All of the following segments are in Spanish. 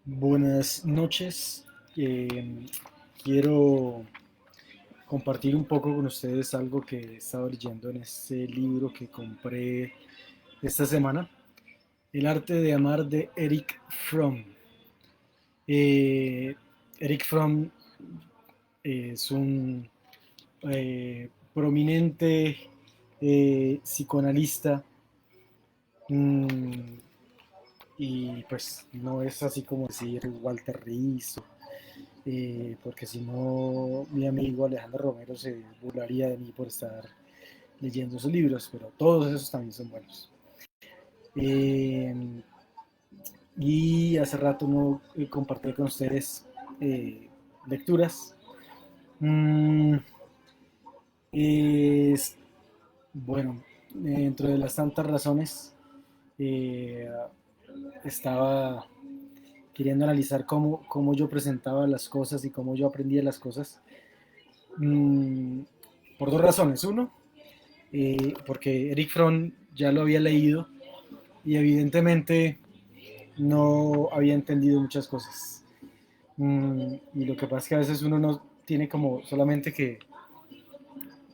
Buenas noches. Quiero compartir un poco con ustedes algo que he estado leyendo en este libro que compré esta semana, El arte de amar de Eric Fromm. Eh, Eric Fromm es un prominente psicoanalista. mm, y pues no es así como decir Walter Rizzo, porque si no mi amigo Alejandro Romero se burlaría de mí por estar leyendo esos libros, pero todos esos también son buenos. Eh, y hace rato no compartí con ustedes lecturas. Mm, es, bueno, dentro de las tantas razones, eh, estaba queriendo analizar cómo yo presentaba las cosas y cómo yo aprendía las cosas. Mm, por dos razones. Uno, porque Eric Fromm ya lo había leído y evidentemente no había entendido muchas cosas. Y lo que pasa es que a veces uno no tiene como solamente que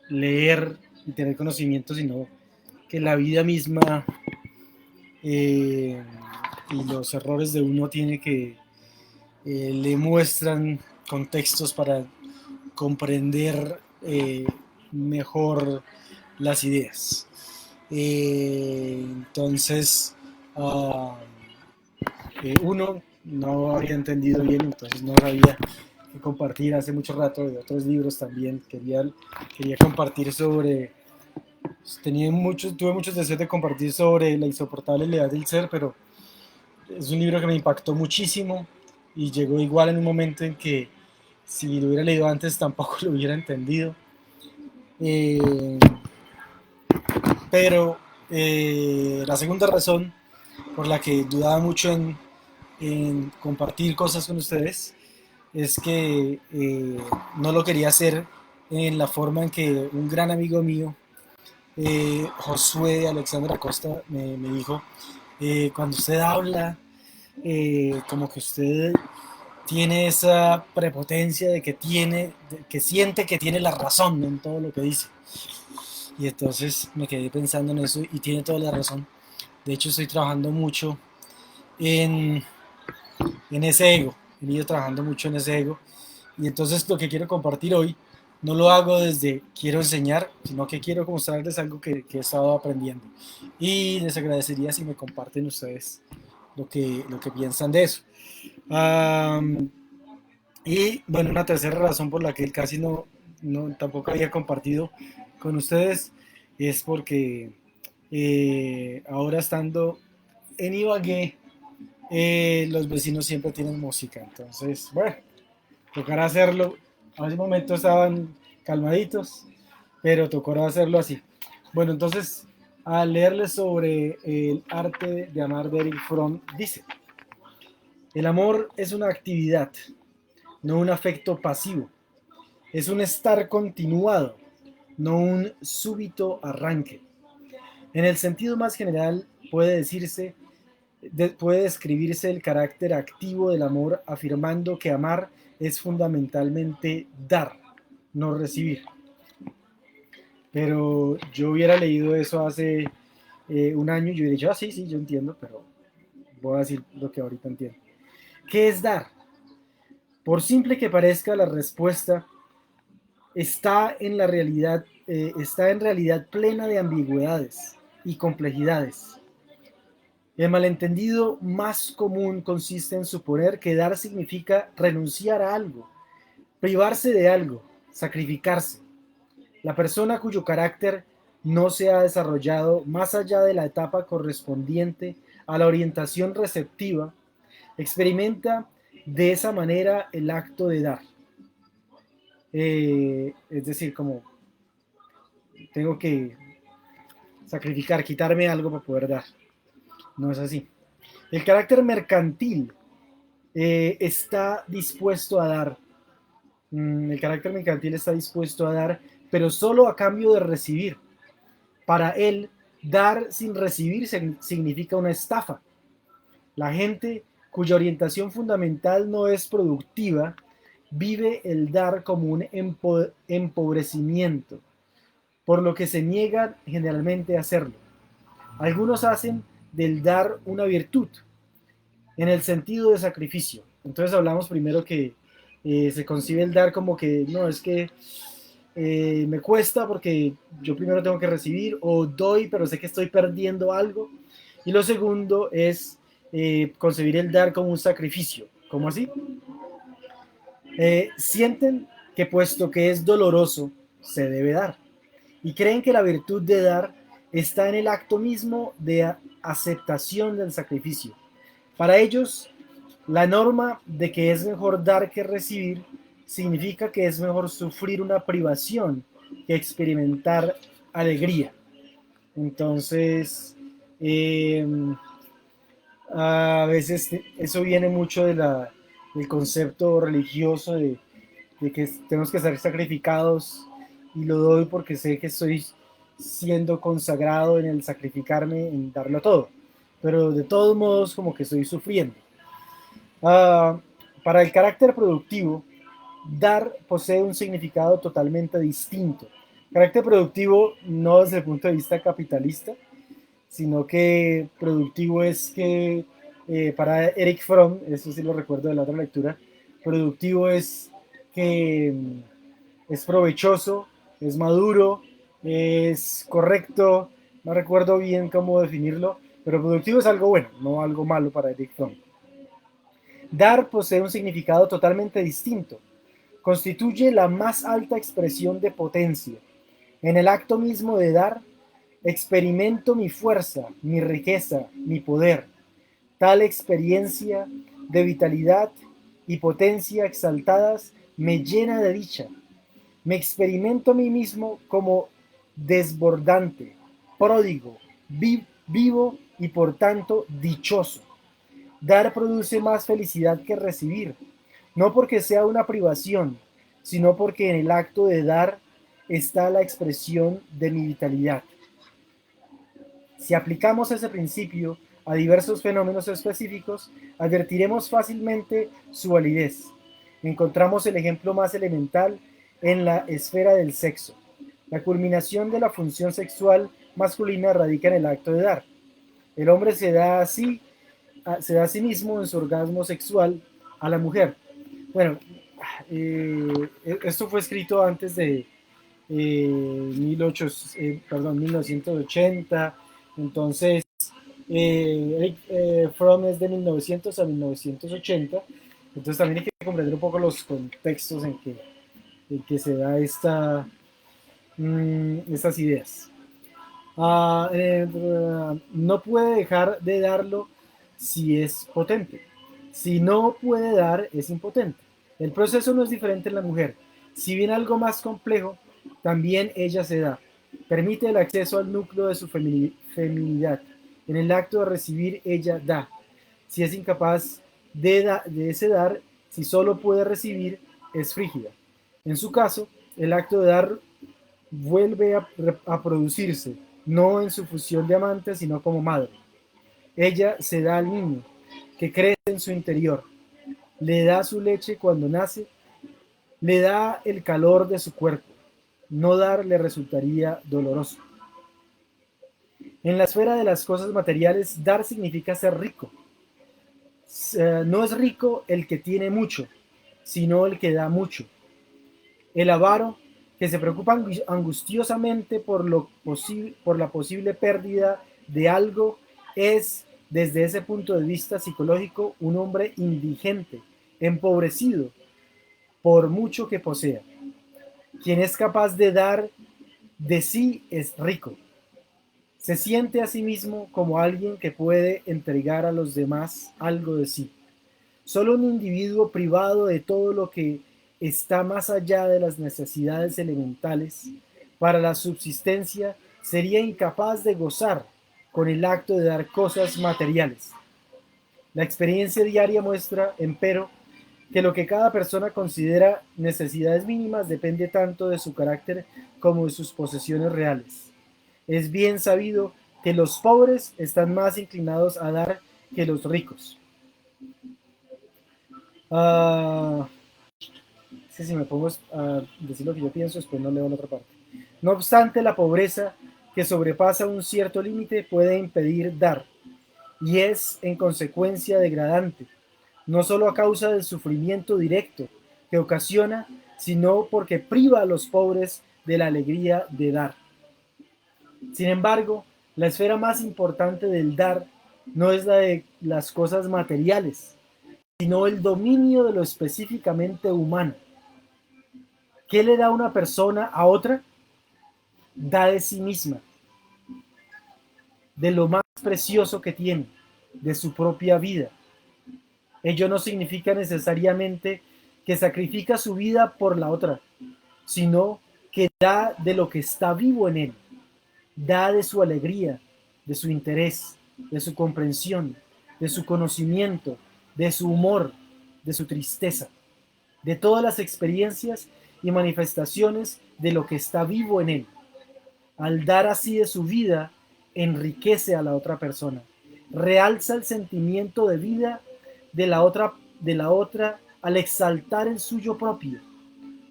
leer y tener conocimiento, sino que la vida misma eh, y los errores de uno tiene que le muestran contextos para comprender mejor las ideas. Entonces, uh, uno no había entendido bien, entonces no sabía qué compartir. Hace mucho rato de otros libros también quería compartir sobre, tuve muchos deseos de compartir sobre La insoportable levedad del ser, pero es un libro que me impactó muchísimo y llegó igual en un momento en que si lo hubiera leído antes tampoco lo hubiera entendido. Eh, pero la segunda razón por la que dudaba mucho en compartir cosas con ustedes es que no lo quería hacer en la forma en que un gran amigo mío, Josué Alexander Acosta, me dijo, cuando usted habla, como que usted tiene esa prepotencia de que siente que tiene la razón en todo lo que dice. Y entonces me quedé pensando en eso y tiene toda la razón. De hecho, estoy trabajando mucho en, en ese ego. He ido trabajando mucho en ese ego. Y entonces lo que quiero compartir hoy no lo hago desde quiero enseñar, sino que quiero mostrarles algo que he estado aprendiendo. Y les agradecería si me comparten ustedes lo que piensan de eso. Um, y bueno, una tercera razón por la que casi tampoco había compartido con ustedes es porque ahora estando en Ibagué, los vecinos siempre tienen música. Entonces, bueno, tocará hacerlo. A ese momento estaban calmaditos, pero tocará hacerlo así. Bueno, entonces, al leerles sobre el arte de amar de Eric Fromm, dice, el amor es una actividad, no un afecto pasivo. Es un estar continuado, no un súbito arranque. En el sentido más general, puede describirse el carácter activo del amor afirmando que amar es fundamentalmente dar, no recibir. Pero yo hubiera leído eso hace un año y yo hubiera dicho, sí, sí, yo entiendo, pero voy a decir lo que ahorita entiendo. ¿Qué es dar? Por simple que parezca, la respuesta está en realidad plena de ambigüedades y complejidades. El malentendido más común consiste en suponer que dar significa renunciar a algo, privarse de algo, sacrificarse. La persona cuyo carácter no se ha desarrollado más allá de la etapa correspondiente a la orientación receptiva, experimenta de esa manera el acto de dar. Es decir, como tengo que sacrificar, quitarme algo para poder dar. No es así. El carácter mercantil está dispuesto a dar. El carácter mercantil está dispuesto a dar, pero solo a cambio de recibir. Para él, dar sin recibir significa una estafa. La gente cuya orientación fundamental no es productiva, vive el dar como un empobrecimiento, por lo que se niegan generalmente a hacerlo. Algunos hacen del dar una virtud, en el sentido de sacrificio. Entonces hablamos primero que se concibe el dar como que no, es que me cuesta porque yo primero tengo que recibir, o doy pero sé que estoy perdiendo algo. Y lo segundo es concebir el dar como un sacrificio. ¿Cómo así? Sienten que puesto que es doloroso, se debe dar. Y creen que la virtud de dar está en el acto mismo de aceptación del sacrificio. Para ellos, la norma de que es mejor dar que recibir significa que es mejor sufrir una privación que experimentar alegría. Entonces, eh, a veces eso viene mucho del concepto religioso de que tenemos que ser sacrificados, y lo doy porque sé que estoy siendo consagrado en el sacrificarme, en darlo todo. Pero de todos modos como que estoy sufriendo. Uh, para el carácter productivo, dar posee un significado totalmente distinto. Carácter productivo no desde el punto de vista capitalista, sino que productivo es que para Eric Fromm, eso sí lo recuerdo de la otra lectura, productivo es que es provechoso, es maduro, es correcto, no recuerdo bien cómo definirlo, pero productivo es algo bueno, no algo malo para Eric Fromm. Dar posee un significado totalmente distinto. Constituye la más alta expresión de potencia. En el acto mismo de dar, experimento mi fuerza, mi riqueza, mi poder. Tal experiencia de vitalidad y potencia exaltadas me llena de dicha. Me experimento a mí mismo como desbordante, pródigo, vivo y por tanto dichoso. Dar produce más felicidad que recibir, no porque sea una privación, sino porque en el acto de dar está la expresión de mi vitalidad. Si aplicamos ese principio a diversos fenómenos específicos, advertiremos fácilmente su validez. Encontramos el ejemplo más elemental en la esfera del sexo. La culminación de la función sexual masculina radica en el acto de dar. El hombre se da a sí mismo en su orgasmo sexual a la mujer. Bueno, esto fue escrito antes de 1980, entonces Fromm es de 1900 a 1980, entonces también hay que comprender un poco los contextos en que se da estas ideas. No puede dejar de darlo si es potente. Si no puede dar, es impotente. El proceso no es diferente en la mujer. Si bien algo más complejo, también ella se da. Permite el acceso al núcleo de su feminidad. En el acto de recibir, ella da. Si es incapaz de ese dar, si solo puede recibir, es frígida. En su caso, el acto de dar vuelve a producirse, no en su fusión de amante, sino como madre. Ella se da al niño, que crece en su interior, le da su leche cuando nace, le da el calor de su cuerpo. No dar le resultaría doloroso. En la esfera de las cosas materiales, dar significa ser rico. No es rico el que tiene mucho, sino el que da mucho. El avaro, que se preocupa angustiosamente por la posible pérdida de algo, es, desde ese punto de vista psicológico, un hombre indigente, empobrecido, por mucho que posea. Quien es capaz de dar de sí es rico. Se siente a sí mismo como alguien que puede entregar a los demás algo de sí. Solo un individuo privado de todo lo que está más allá de las necesidades elementales para la subsistencia sería incapaz de gozar con el acto de dar cosas materiales. La experiencia diaria muestra, empero, que lo que cada persona considera necesidades mínimas depende tanto de su carácter como de sus posesiones reales. Es bien sabido que los pobres están más inclinados a dar que los ricos. Ah, es que si me pongo a decir lo que yo pienso, después no leo la otra parte. No obstante, la pobreza que sobrepasa un cierto límite puede impedir dar, y es en consecuencia degradante, no solo a causa del sufrimiento directo que ocasiona, sino porque priva a los pobres de la alegría de dar. Sin embargo, la esfera más importante del dar no es la de las cosas materiales, sino el dominio de lo específicamente humano. ¿Qué le da una persona a otra? Da de sí misma, de lo más precioso que tiene, de su propia vida. Ello no significa necesariamente que sacrifica su vida por la otra, sino que da de lo que está vivo en él, da de su alegría, de su interés, de su comprensión, de su conocimiento, de su humor, de su tristeza, de todas las experiencias y manifestaciones de lo que está vivo en él. Al dar así de su vida, enriquece a la otra persona, realza el sentimiento de vida de la otra al exaltar el suyo propio.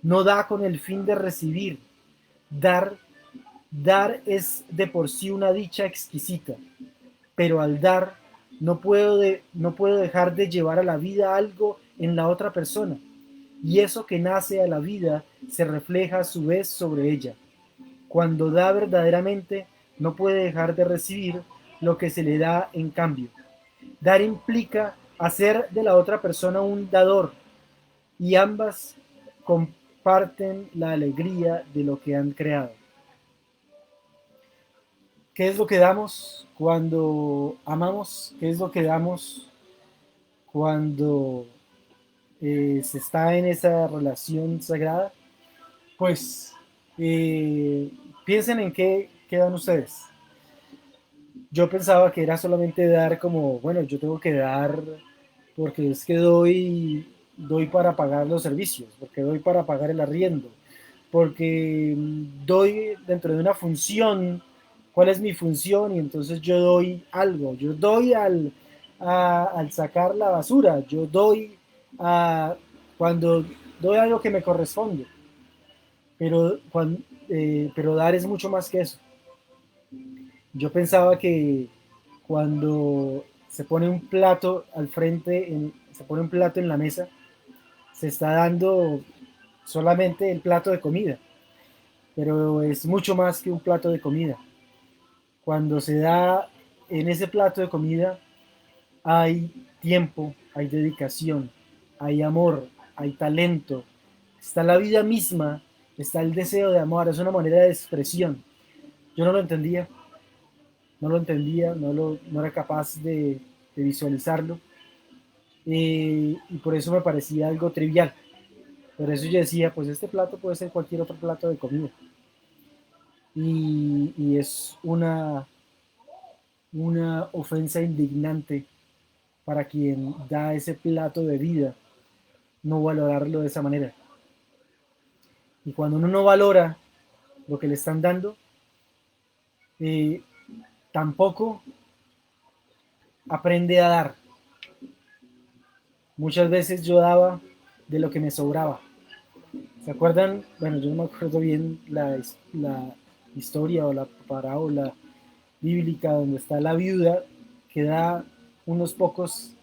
No da con el fin de recibir. Dar, dar es de por sí una dicha exquisita, pero al dar no puedo dejar de llevar a la vida algo en la otra persona, y eso que nace a la vida se refleja a su vez sobre ella. Cuando da verdaderamente, no puede dejar de recibir lo que se le da en cambio. Dar implica hacer de la otra persona un dador, y ambas comparten la alegría de lo que han creado. ¿Qué es lo que damos cuando amamos? ¿Qué es lo que damos cuando se está en esa relación sagrada? Pues piensen en qué dan ustedes. Yo pensaba que era solamente dar como, bueno, yo tengo que dar porque es que doy para pagar los servicios, porque doy para pagar el arriendo, porque doy dentro de una función, cuál es mi función y entonces yo doy algo, yo doy al sacar la basura, yo doy cuando doy algo que me corresponde, pero dar es mucho más que eso. Yo pensaba que cuando se pone un plato al frente, se pone un plato en la mesa, se está dando solamente el plato de comida, pero es mucho más que un plato de comida. Cuando se da en ese plato de comida hay tiempo, hay dedicación, hay amor, hay talento, está la vida misma, está el deseo de amar, es una manera de expresión. Yo no lo entendía, no era capaz de visualizarlo, y por eso me parecía algo trivial. Por eso yo decía, pues este plato puede ser cualquier otro plato de comida. Y es una ofensa indignante para quien da ese plato de vida, no valorarlo de esa manera. Y cuando uno no valora lo que le están dando, eh, tampoco aprende a dar. Muchas veces yo daba de lo que me sobraba. ¿Se acuerdan? Bueno, yo no me acuerdo bien la historia o la parábola bíblica donde está la viuda que da unos pocos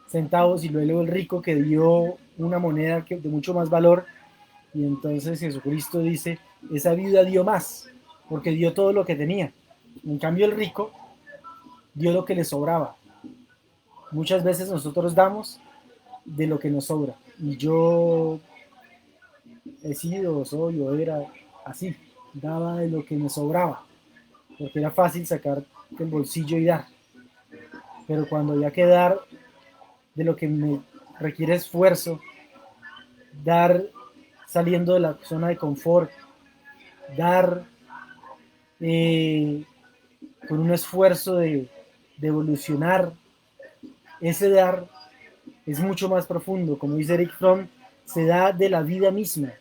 centavos y luego el rico que dio una moneda de mucho más valor, y entonces Jesucristo dice, esa viuda dio más porque dio todo lo que tenía. En cambio el rico dio lo que le sobraba. Muchas veces nosotros damos de lo que nos sobra, y yo he sido, soy o era así, daba de lo que me sobraba, porque era fácil sacar del bolsillo y dar, pero cuando había que dar de lo que me requiere esfuerzo, dar saliendo de la zona de confort, dar eh, con un esfuerzo de evolucionar, ese dar es mucho más profundo, como dice Eric Fromm, se da de la vida misma,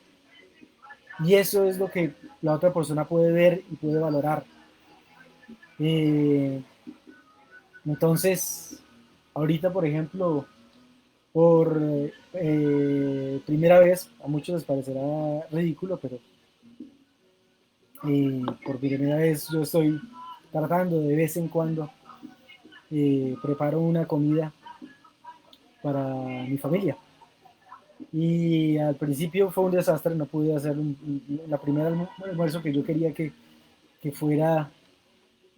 y eso es lo que la otra persona puede ver y puede valorar. Eh, entonces, ahorita, por ejemplo, por primera vez, a muchos les parecerá ridículo, pero por primera vez yo estoy tratando de vez en cuando, preparo una comida para mi familia. Y al principio fue un desastre, no pude hacer la primera almuerzo que yo quería que fuera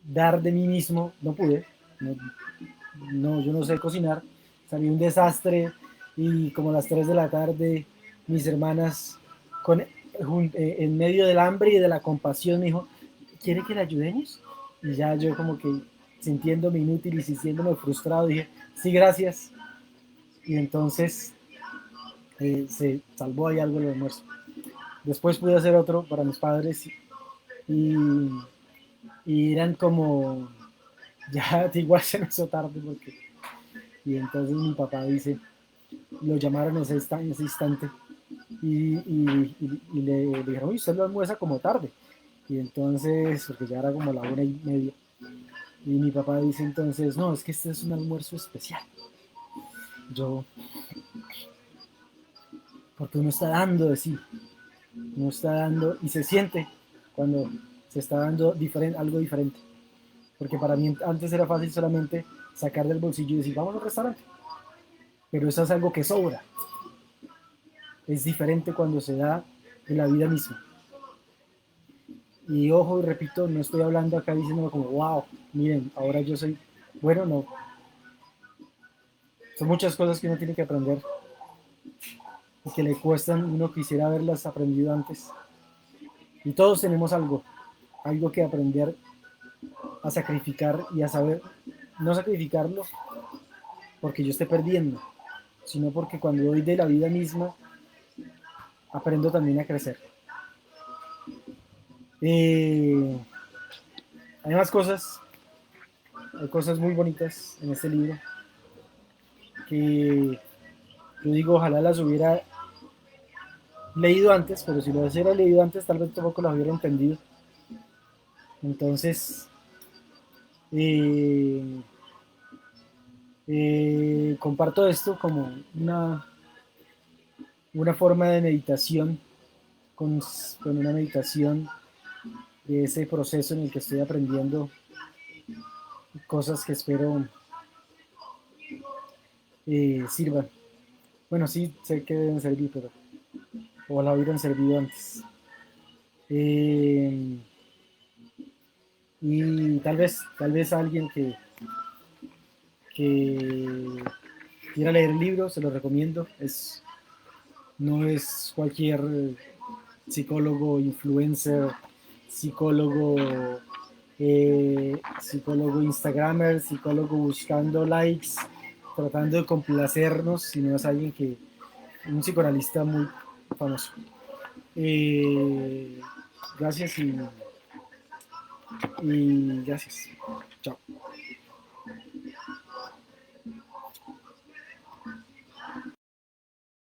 dar de mí mismo, no pude, no, no, yo no sé cocinar, salió un desastre y como a las 3 de la tarde mis hermanas en medio del hambre y de la compasión me dijo, ¿quiere que le ayudemos? Y ya yo como que sintiéndome inútil y sintiéndome frustrado dije, sí, gracias. Y entonces se salvó ahí algo el almuerzo. Después pude hacer otro para mis padres y, y eran como, ya igual se me hizo tarde porque, y entonces mi papá dice, lo llamaron en ese instante y le dijeron, uy, usted lo almuerza como tarde. Y entonces, porque ya era como la 1:30, y mi papá dice entonces, no, es que este es un almuerzo especial. Yo, porque uno está dando de sí, uno está dando y se siente cuando se está dando algo diferente. Porque para mí antes era fácil solamente sacar del bolsillo y decir, vamos al restaurante. Pero eso es algo que sobra. Es diferente cuando se da en la vida misma. Y ojo, y repito, no estoy hablando acá diciéndolo como, wow, miren, ahora yo soy, bueno, no. Son muchas cosas que uno tiene que aprender y que le cuestan, uno quisiera haberlas aprendido antes. Y todos tenemos algo que aprender a sacrificar y a saber no sacrificarlo porque yo esté perdiendo, sino porque cuando doy de la vida misma, aprendo también a crecer. Eh, hay más cosas, hay cosas muy bonitas en este libro que yo digo, ojalá las hubiera leído antes, pero si las hubiera leído antes, tal vez tampoco las hubiera entendido. Entonces, eh, comparto esto como una forma de meditación, con una meditación de ese proceso en el que estoy aprendiendo cosas que espero sirvan. Bueno, sí, sé que deben servir, pero ojalá hubieran servido antes. Eh, y tal vez alguien que quiera leer el libro, se lo recomiendo. No es cualquier psicólogo, influencer, psicólogo, psicólogo instagramer, psicólogo buscando likes, tratando de complacernos, sino es alguien un psicoanalista muy famoso. Eh, gracias y gracias. Chao.